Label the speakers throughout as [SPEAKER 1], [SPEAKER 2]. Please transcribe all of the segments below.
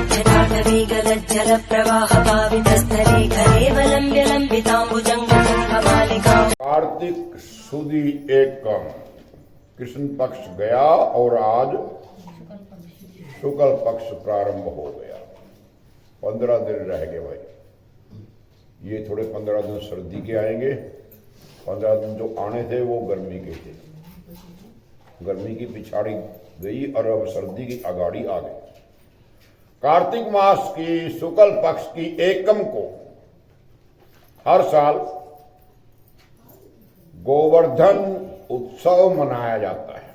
[SPEAKER 1] जल प्रवाह पावितस्थले कलेवलम्ब्य लम्बिताम्बुजङ्गमालिका।
[SPEAKER 2] कार्तिक सुदी एकम कृष्ण पक्ष गया और आज शुक्ल पक्ष प्रारंभ हो गया। 15 दिन रह गए भाई। ये थोड़े 15 दिन सर्दी के आएंगे, 15 दिन जो आने थे वो गर्मी के थे। गर्मी की पिछाड़ी गई और अब सर्दी की अगाड़ी आ गई। कार्तिक मास की शुक्ल पक्ष की एकम को हर साल गोवर्धन उत्सव मनाया जाता है।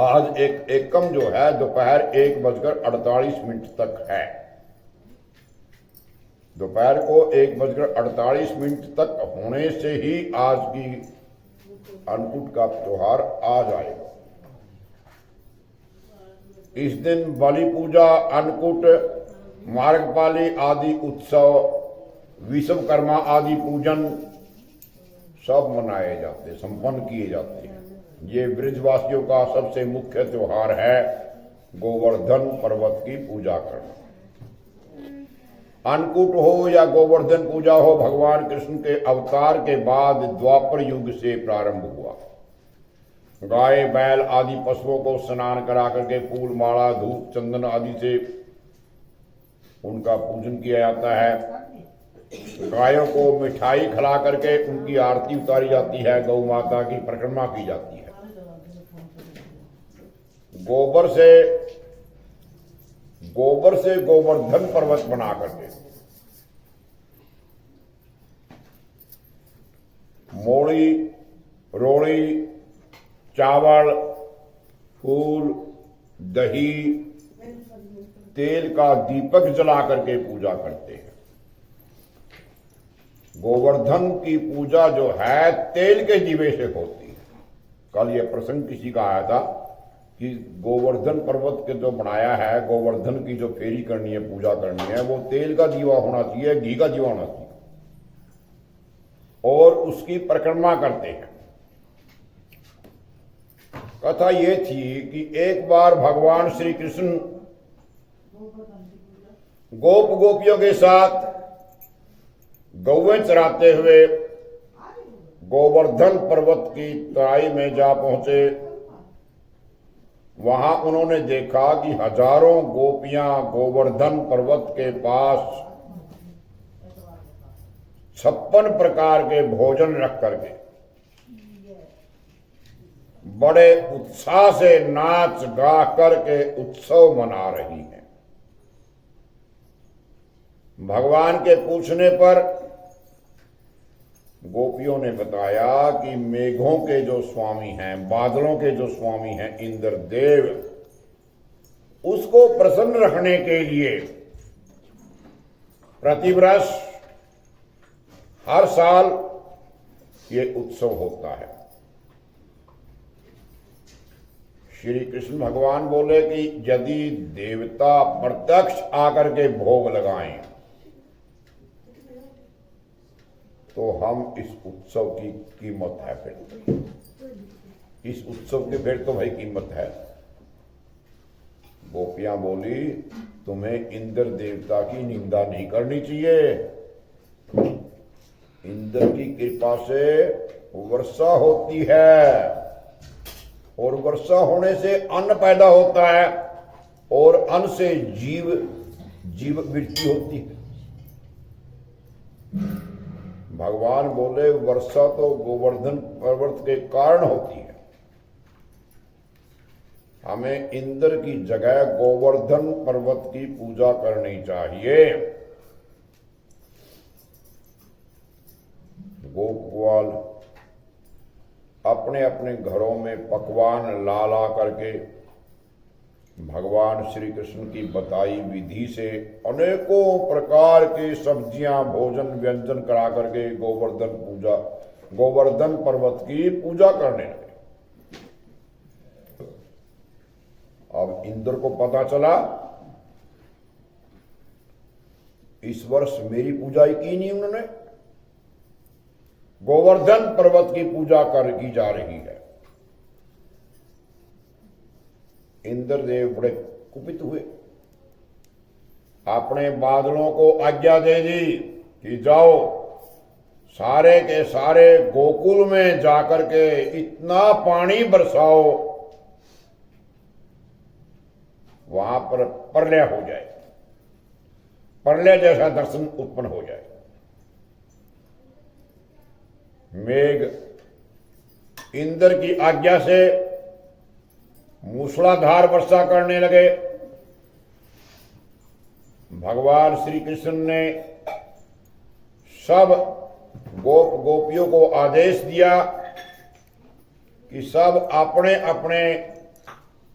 [SPEAKER 2] आज एकम जो है दोपहर 1:48 तक है। दोपहर को 1:48 तक होने से ही आज की अन्नकूट का त्योहार आ जाएगा। इस दिन बलि पूजा, अन्नकूट, मार्गपाली आदि उत्सव, विश्वकर्मा आदि पूजन सब मनाए जाते, संपन्न किए जाते हैं। ये ब्रजवासियों का सबसे मुख्य त्योहार है, गोवर्धन पर्वत की पूजा करना। अन्नकूट हो या गोवर्धन पूजा हो, भगवान कृष्ण के अवतार के बाद द्वापर युग से प्रारंभ हुआ। गाय, बैल आदि पशुओं को स्नान करा करके फूल माला, धूप, चंदन आदि से उनका पूजन किया जाता है। गायों को मिठाई खिला करके उनकी आरती उतारी जाती है। गौ माता की परिक्रमा की जाती है। गोबर से गोवर्धन पर्वत बना करके मोड़ी, रोड़ी, चावल, फूल, दही, तेल का दीपक जला करके पूजा करते हैं। गोवर्धन की पूजा जो है तेल के दीवे से होती है। कल ये प्रसंग किसी का आया था कि गोवर्धन पर्वत के जो बनाया है, गोवर्धन की जो फेरी करनी है, पूजा करनी है, वो तेल का दीवा होना चाहिए, घी का दीवा होना चाहिए, और उसकी परिक्रमा करते हैं। कथा ये थी कि एक बार भगवान श्री कृष्ण गोप गोपियों के साथ गौवें चराते हुए गोवर्धन पर्वत की तराई में जा पहुंचे। वहां उन्होंने देखा कि हजारों गोपियां गोवर्धन पर्वत के पास 56 प्रकार के भोजन रख करके बड़े उत्साह से नाच गा करके उत्सव मना रही हैं। भगवान के पूछने पर गोपियों ने बताया कि मेघों के जो स्वामी हैं, बादलों के जो स्वामी हैं इंद्रदेव, उसको प्रसन्न रखने के लिए प्रतिवर्ष हर साल ये उत्सव होता है। श्री कृष्ण भगवान बोले कि यदि देवता प्रत्यक्ष आकर के भोग लगाएं तो हम इस उत्सव की कीमत है। फिर इस उत्सव की फिर तो भाई कीमत है। गोपियां बोली, तुम्हें इंद्र देवता की निंदा नहीं करनी चाहिए। इंद्र की कृपा से वर्षा होती है और वर्षा होने से अन्न पैदा होता है और अन्न से जीव वृद्धि होती है। भगवान बोले, वर्षा तो गोवर्धन पर्वत के कारण होती है। हमें इंद्र की जगह गोवर्धन पर्वत की पूजा करनी चाहिए। गोपवाल अपने अपने घरों में पकवान ला करके भगवान श्री कृष्ण की बताई विधि से अनेकों प्रकार की सब्जियां, भोजन, व्यंजन करा करके गोवर्धन पर्वत की पूजा करने लगे। अब इंद्र को पता चला इस वर्ष मेरी पूजा ही की नहीं उन्होंने, गोवर्धन पर्वत की पूजा की जा रही है। इंद्रदेव बड़े कुपित हुए। अपने बादलों को आज्ञा दे दी कि जाओ सारे के सारे गोकुल में जाकर के इतना पानी बरसाओ वहां पर प्रलय हो जाए, प्रलय जैसा दर्शन उत्पन्न हो जाए। मेघ इंद्र की आज्ञा से मूसलाधार वर्षा करने लगे। भगवान श्री कृष्ण ने सब गोपियों को आदेश दिया कि सब अपने अपने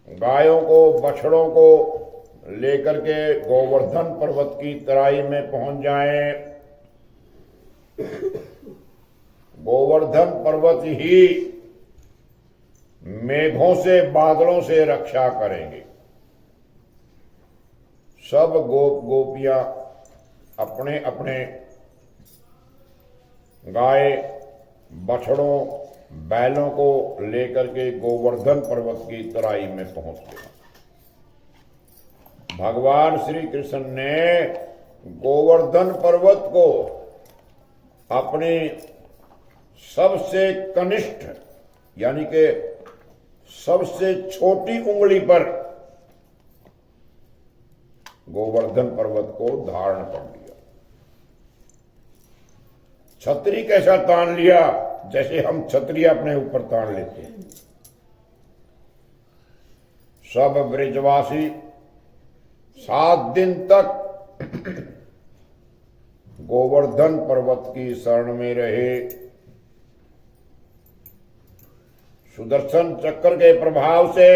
[SPEAKER 2] गायों को बछड़ों को लेकर के गोवर्धन पर्वत की तराई में पहुंच जाएं। गोवर्धन पर्वत ही मेघों से बादलों से रक्षा करेंगे। सब गोपियां अपने अपने गाय बछड़ों बैलों को लेकर के गोवर्धन पर्वत की तराई में पहुंच गए। भगवान श्री कृष्ण ने गोवर्धन पर्वत को अपनी सबसे कनिष्ठ यानी कि सबसे छोटी उंगली पर गोवर्धन पर्वत को धारण कर लिया। छतरी कैसा तान लिया, जैसे हम छतरी अपने ऊपर तान लेते हैं। सब ब्रजवासी 7 दिन तक गोवर्धन पर्वत की शरण में रहे। सुदर्शन चक्र के प्रभाव से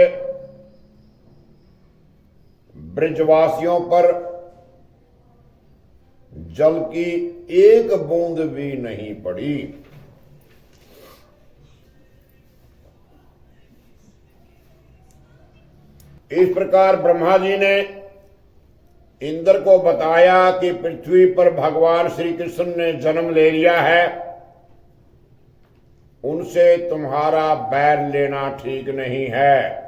[SPEAKER 2] ब्रजवासियों पर जल की एक बूंद भी नहीं पड़ी। इस प्रकार ब्रह्मा जी ने इंद्र को बताया कि पृथ्वी पर भगवान श्री कृष्ण ने जन्म ले लिया है, उनसे तुम्हारा बैर लेना ठीक नहीं है।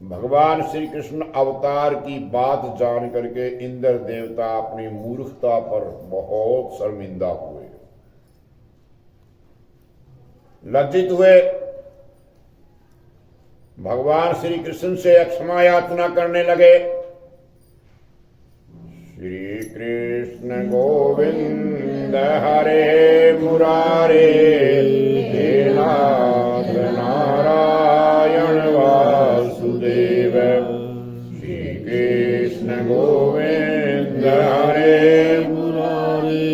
[SPEAKER 2] भगवान श्री कृष्ण अवतार की बात जान करके इंद्र देवता अपनी मूर्खता पर बहुत शर्मिंदा हुए, लज्जित हुए। भगवान श्री कृष्ण से क्षमा याचना करने लगे। श्री कृष्ण गोविंद हरे मुरारे, हे नाथ नारायण वासुदेव। श्री कृष्ण गोविंद हरे मुरारे,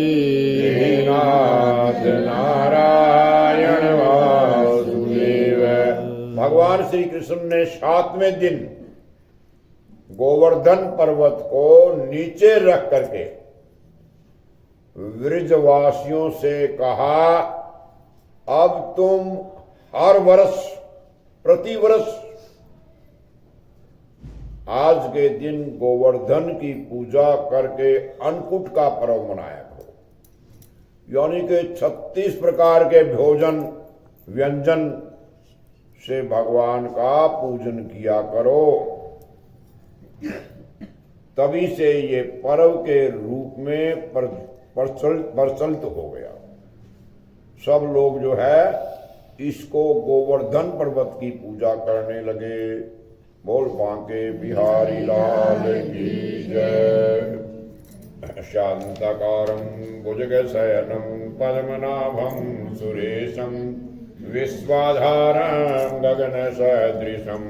[SPEAKER 2] हे नाथ नारायण वासुदेव। भगवान श्री कृष्ण ने 7वें दिन गोवर्धन पर्वत को नीचे रख करके ब्रजवासियों से कहा, अब तुम हर वर्ष प्रतिवर्ष आज के दिन गोवर्धन की पूजा करके अन्नकूट का पर्व मनाया करो। यानी कि 36 प्रकार के भोजन व्यंजन से भगवान का पूजन किया करो। तभी से ये पर्व के रूप में प्रचलित हो गया। सब लोग जो है इसको गोवर्धन पर्वत की पूजा करने लगे। बोल बांके बिहारी लाल की जय। शांताकारं भुजगशयनं पद्मनाभं सुरेशं विश्वाधारं गगनसदृशम्